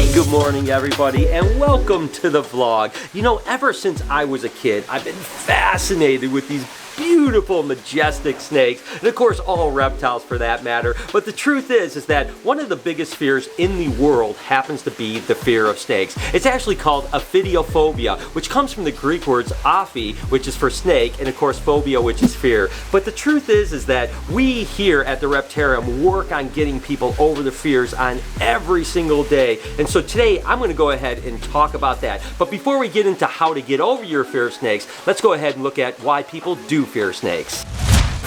Hey, good morning everybody, and welcome to the vlog. You know, ever since I was a kid, I've been fascinated with these beautiful, majestic snakes, and of course all reptiles for that matter. But the truth is that one of the biggest fears in the world happens to be the fear of snakes. It's actually called phobia, which comes from the Greek words aphi, which is for snake, and of course phobia, which is fear. But the truth is that we here at the Reptarium work on getting people over the fears on every single day. And so today I'm going to go ahead and talk about that. But before we get into how to get over your fear of snakes, let's go ahead and look at why people do fear snakes.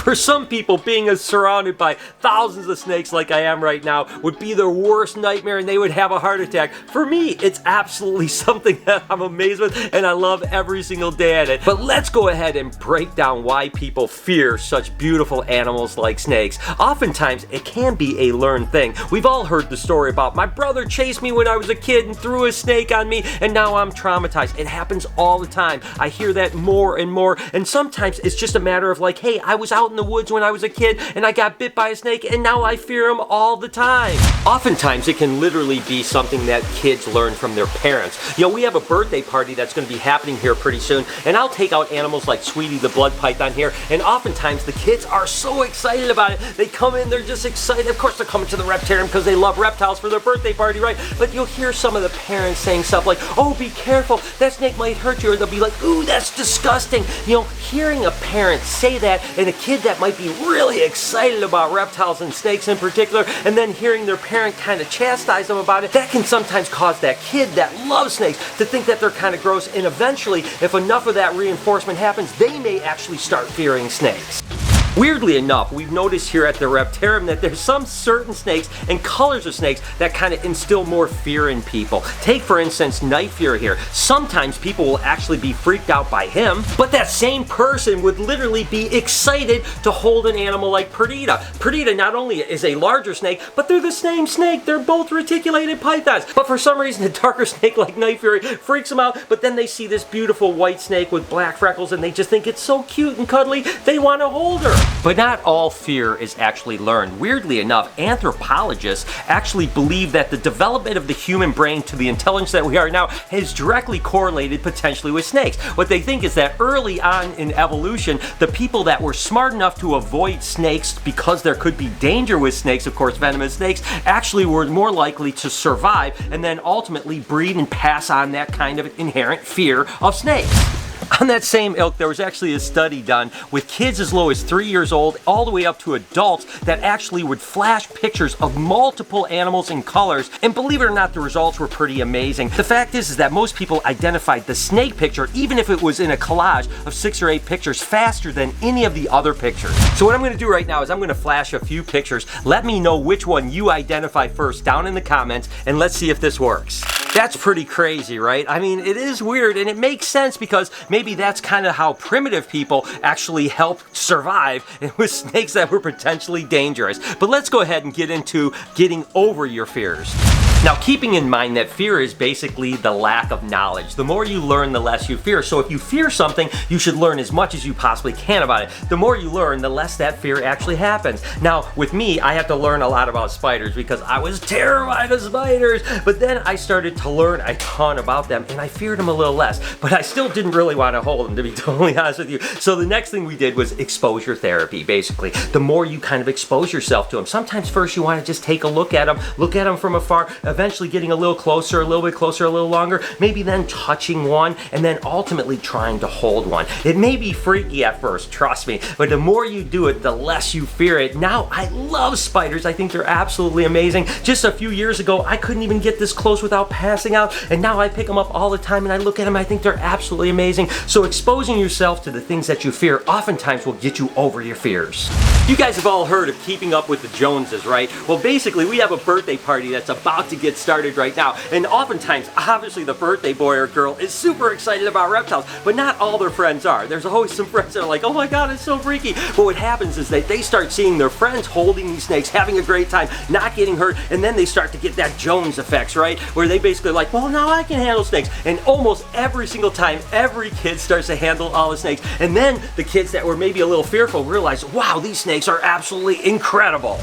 For some people, being surrounded by thousands of snakes like I am right now would be their worst nightmare and they would have a heart attack. For me, it's absolutely something that I'm amazed with and I love every single day at it. But let's go ahead and break down why people fear such beautiful animals like snakes. Oftentimes, it can be a learned thing. We've all heard the story about my brother chased me when I was a kid and threw a snake on me and now I'm traumatized. It happens all the time. I hear that more and more, and sometimes it's just a matter of like, hey, I was out in the woods when I was a kid and I got bit by a snake and now I fear them all the time. Oftentimes it can literally be something that kids learn from their parents. You know, we have a birthday party that's going to be happening here pretty soon, and I'll take out animals like Sweetie the blood python here, and oftentimes the kids are so excited about it. They come in, they're just excited. Of course they're coming to the Reptarium because they love reptiles for their birthday party, right? But you'll hear some of the parents saying stuff like, oh, be careful, that snake might hurt you, or they'll be like, ooh, that's disgusting. You know, hearing a parent say that and a kid that might be really excited about reptiles and snakes in particular, and then hearing their parent kind of chastise them about it, that can sometimes cause that kid that loves snakes to think that they're kind of gross, and eventually, if enough of that reinforcement happens, they may actually start fearing snakes. Weirdly enough, we've noticed here at the Reptarium that there's some certain snakes and colors of snakes that kind of instill more fear in people. Take for instance night fear here. Sometimes people will actually be freaked out by him, but that same person would literally be excited to hold an animal like Perdita. Perdita not only is a larger snake, but they're the same snake. They're both reticulated pythons. But for some reason, a darker snake like Night Fury freaks them out, but then they see this beautiful white snake with black freckles and they just think it's so cute and cuddly, they want to hold her. But not all fear is actually learned. Weirdly enough, anthropologists actually believe that the development of the human brain to the intelligence that we are now is directly correlated potentially with snakes. What they think is that early on in evolution, the people that were smart enough to avoid snakes because there could be danger with snakes, of course venomous snakes, actually were more likely to survive and then ultimately breed and pass on that kind of inherent fear of snakes. On that same ilk, there was actually a study done with kids as low as 3 years old all the way up to adults that actually would flash pictures of multiple animals and colors, and believe it or not, the results were pretty amazing. The fact is that most people identified the snake picture, even if it was in a collage of 6 or 8 pictures, faster than any of the other pictures. So what I'm going to do right now is I'm going to flash a few pictures. Let me know which one you identify first down in the comments, and let's see if this works. That's pretty crazy, right? I mean, it is weird, and it makes sense because maybe that's kind of how primitive people actually helped survive with snakes that were potentially dangerous. But let's go ahead and get into getting over your fears. Now, keeping in mind that fear is basically the lack of knowledge. The more you learn, the less you fear. So if you fear something, you should learn as much as you possibly can about it. The more you learn, the less that fear actually happens. Now, with me, I have to learn a lot about spiders because I was terrified of spiders. But then I started to learn a ton about them and I feared them a little less. But I still didn't really want to hold them, to be totally honest with you. So the next thing we did was exposure therapy, basically. The more you kind of expose yourself to them. Sometimes first you want to just take a look at them from afar, eventually getting a little closer, a little bit closer, a little longer, maybe then touching one, and then ultimately trying to hold one. It may be freaky at first, trust me, but the more you do it, the less you fear it. Now, I love spiders. I think they're absolutely amazing. Just a few years ago, I couldn't even get this close without passing out, and now I pick them up all the time, and I look at them, I think they're absolutely amazing. So exposing yourself to the things that you fear oftentimes will get you over your fears. You guys have all heard of keeping up with the Joneses, right? Well, basically, we have a birthday party that's about to get started right now, and oftentimes, obviously, the birthday boy or girl is super excited about reptiles, but not all their friends are. There's always some friends that are like, oh my god, it's so freaky. But what happens is that they start seeing their friends holding these snakes, having a great time, not getting hurt, and then they start to get that Jones effects, right? Where they basically like, well, now I can handle snakes. And almost every single time, every kid starts to handle all the snakes. And then the kids that were maybe a little fearful realize, wow, these snakes are absolutely incredible.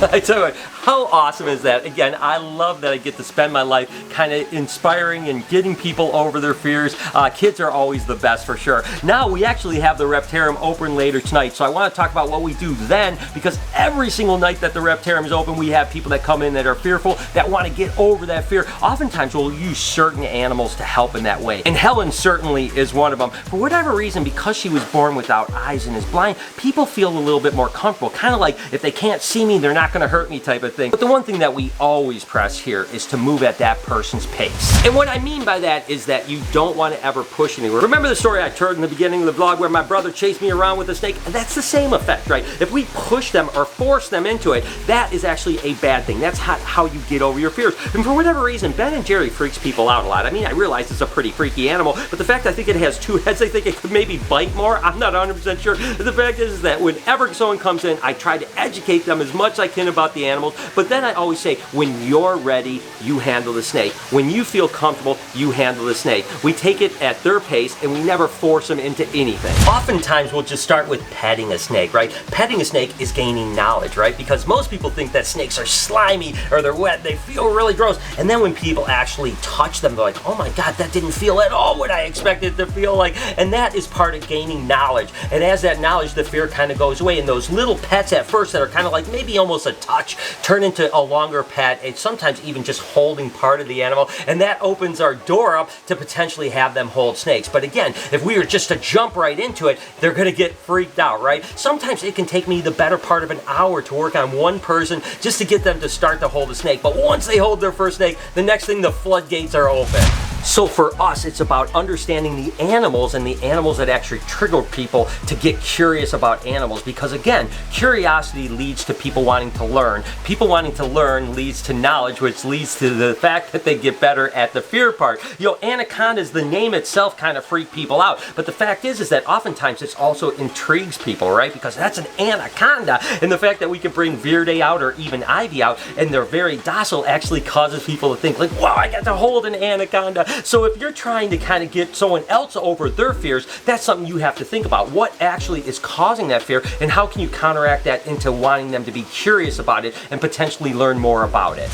I tell you what, how awesome is that? Again, I love that I get to spend my life kind of inspiring and getting people over their fears. Kids are always the best for sure. Now we actually have the Reptarium open later tonight, so I want to talk about what we do then, because every single night that the Reptarium is open, we have people that come in that are fearful, that want to get over that fear. Oftentimes we'll use certain animals to help in that way, and Helen certainly is one of them. For whatever reason, because she was born without eyes and is blind, people feel a little bit more comfortable, kind of like if they can't see me, they're not going to hurt me type of thing. But the one thing that we always press here is to move at that person's pace. And what I mean by that is that you don't want to ever push anywhere. Remember the story I told in the beginning of the vlog where my brother chased me around with a snake? And that's the same effect, right? If we push them or force them into it, that is actually a bad thing. That's how you get over your fears. And for whatever reason, Ben and Jerry freaks people out a lot. I mean, I realize it's a pretty freaky animal, but the fact I think it has two heads, I think it could maybe bite more. I'm not 100% sure. The fact is that whenever someone comes in, I try to educate them as much as I can about the animals, but then I always say, when you're ready, you handle the snake. When you feel comfortable, you handle the snake. We take it at their pace and we never force them into anything. Oftentimes we'll just start with petting a snake, right? Petting a snake is gaining knowledge, right? Because most people think that snakes are slimy or they're wet, they feel really gross. And then when people actually touch them, they're like, oh my God, that didn't feel at all what I expected it to feel like. And that is part of gaining knowledge. And as that knowledge, the fear kind of goes away. And those little pets at first that are kind of like maybe almost a touch turn into a longer pet, and sometimes even just holding part of the animal. And that opens our door up to potentially have them hold snakes. But again, if we were just to jump right into it, they're gonna get freaked out, right? Sometimes it can take me the better part of an hour to work on one person just to get them to start to hold a snake. But once they hold their first snake, the next thing, the floodgates are open. So for us, it's about understanding the animals and the animals that actually trigger people to get curious about animals. Because again, curiosity leads to people wanting to learn. People wanting to learn leads to knowledge, which leads to the fact that they get better at the fear part. You know, anacondas, the name itself kind of freak people out. But the fact is that oftentimes it also intrigues people, right? Because that's an anaconda. And the fact that we can bring Verde out or even Ivy out and they're very docile actually causes people to think like, wow, I got to hold an anaconda. So if you're trying to kind of get someone else over their fears, that's something you have to think about. What actually is causing that fear and how can you counteract that into wanting them to be curious about it and potentially learn more about it?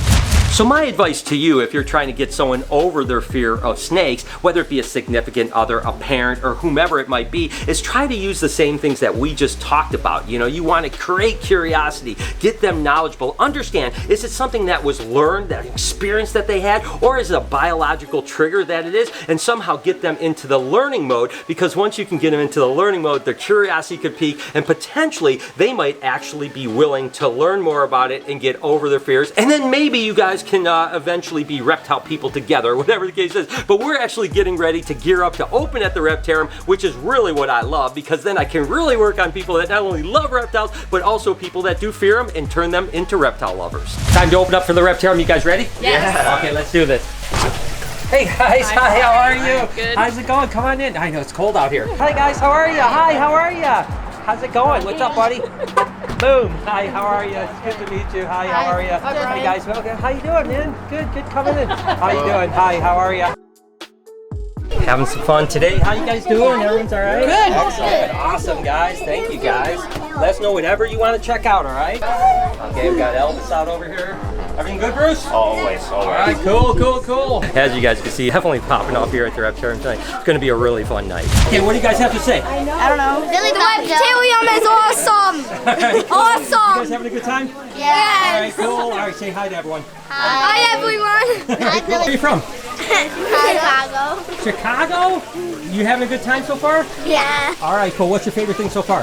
So my advice to you, if you're trying to get someone over their fear of snakes, whether it be a significant other, a parent, or whomever it might be, is try to use the same things that we just talked about. You know, you want to create curiosity, get them knowledgeable, understand, is it something that was learned, that experience that they had, or is it a biological trigger that it is, and somehow get them into the learning mode, because once you can get them into the learning mode, their curiosity could peak, and potentially they might actually be willing to learn more about it and get over their fears, and then maybe you guys can eventually be reptile people together, whatever the case is. But we're actually getting ready to gear up to open at the Reptarium, which is really what I love, because then I can really work on people that not only love reptiles, but also people that do fear them and turn them into reptile lovers. Time to open up for the Reptarium. You guys ready? Yes. Yeah. Okay, let's do this. Hey guys, hi, how are you? Good. How's it going? Come on in. I know it's cold out here. Hi guys, how are you? Hi, how are you? How's it going? What's up, buddy? Boom. Hi, how are you? It's good to meet you. Hi, how are you? Hi, guys. Okay. How you doing, man? Good coming in. How you doing? Hi, how are you? Having some fun today. How you guys doing? Everyone's all right? Good. Excellent. Awesome, guys. Thank you, guys. Let us know whatever you want to check out, all right? Okay, we've got Elvis out over here. Everything good, Bruce? Always. All right, cool. As you guys can see, definitely popping off here at the Reptarium tonight. It's going to be a really fun night. Okay, what do you guys have to say? I don't know. Billy the Reptilium is awesome. Awesome. You guys having a good time? Yes. All right, cool. All right, say hi to everyone. Hi everyone. Where are you from? Chicago. Chicago? You having a good time so far? Yeah. All right, cool. What's your favorite thing so far?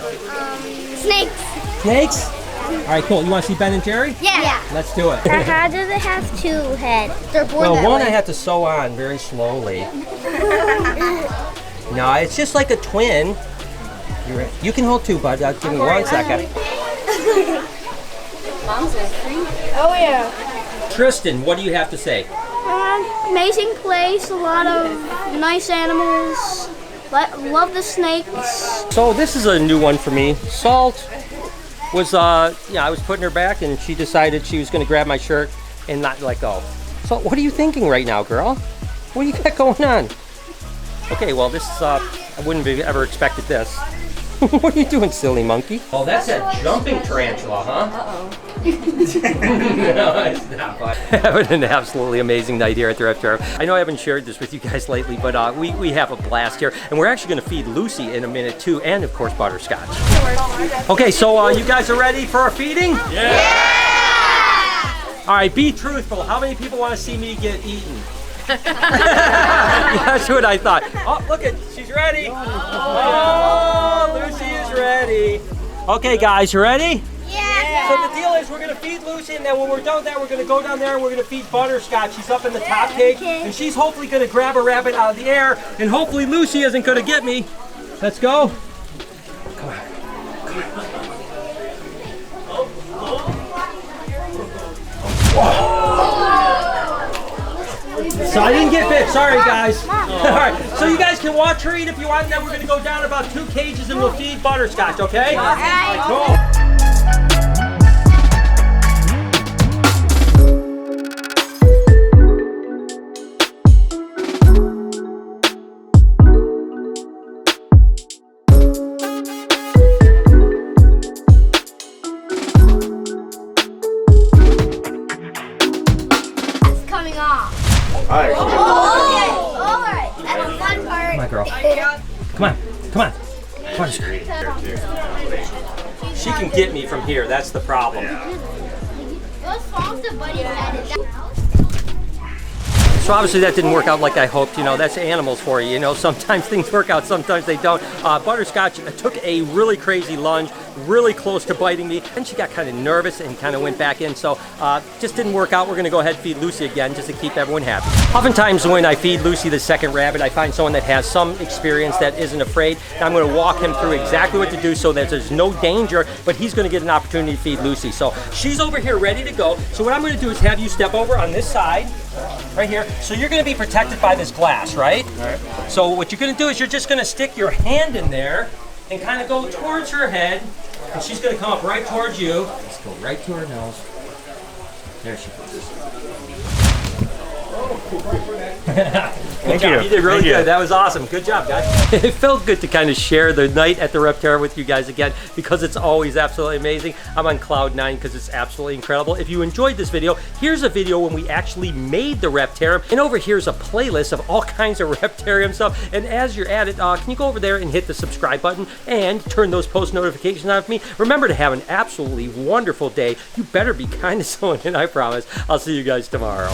Snakes. Snakes? All right, cool. You want to see Ben and Jerry? Yeah. Let's do it. How do they have two heads? They're born Well, that one way. I have to sew on very slowly. No, it's just like a twin. You can hold two, bud. Give me 1 second. Oh yeah. Tristan, what do you have to say? Amazing place. A lot of nice animals. Love the snakes. So this is a new one for me. Salt was, I was putting her back and she decided she was going to grab my shirt and not let go. So what are you thinking right now, girl? What do you got going on? Okay, well this, I wouldn't have ever expected this. What are you doing, silly monkey? Oh, that's a jumping tarantula, huh? Uh-oh. No, it's not. Having an absolutely amazing night here at the Reptile. I know I haven't shared this with you guys lately, but we have a blast here, and we're actually going to feed Lucy in a minute too, and of course butterscotch. Okay, so you guys are ready for our feeding? Yeah! All right, be truthful. How many people want to see me get eaten? That's what I thought. Oh, look at, she's ready. Oh, Lucy is ready. Okay, guys, you ready? Yeah. So the deal is we're going to feed Lucy, and then when we're done with that, we're going to go down there and we're going to feed Butterscotch. She's up in the top cage, and she's hopefully going to grab a rabbit out of the air, and hopefully Lucy isn't going to get me. Let's go. Come on. So I didn't get bit, sorry guys. Alright, so you guys can watch her eat if you want, and then we're gonna go down about 2 cages and we'll feed Butterscotch, okay? Alright, cool. It's coming off. Alright. Alright. That's the fun part. Come on, girl. Come on, come on. Butterscotch. She can get me from here, that's the problem. Those songs the buddy had. So obviously that didn't work out like I hoped, you know, that's animals for you, you know, sometimes things work out, sometimes they don't. Butterscotch took a really crazy lunge, really close to biting me, and she got kind of nervous and kind of went back in, so just didn't work out. We're gonna go ahead and feed Lucy again just to keep everyone happy. Oftentimes when I feed Lucy the second rabbit, I find someone that has some experience that isn't afraid, and I'm gonna walk him through exactly what to do so that there's no danger, but he's gonna get an opportunity to feed Lucy. So she's over here ready to go, so what I'm gonna do is have you step over on this side, right here. So you're gonna be protected by this glass, right? All right. So what you're gonna do is you're just gonna stick your hand in there and kind of go towards her head, and she's gonna come up right towards you. Let's go right to her nose. There she goes. Good job. You did really good. That was awesome. Good job, guys. It felt good to kind of share the night at the Reptile with you guys again because it's always absolutely amazing. I'm on cloud 9 because it's absolutely incredible. If you enjoyed this video, here's a video when we actually made the Reptarium, and over here's a playlist of all kinds of Reptarium stuff. And as you're at it, can you go over there and hit the subscribe button and turn those post notifications on for me? Remember to have an absolutely wonderful day. You better be kind to someone, and I promise I'll see you guys tomorrow.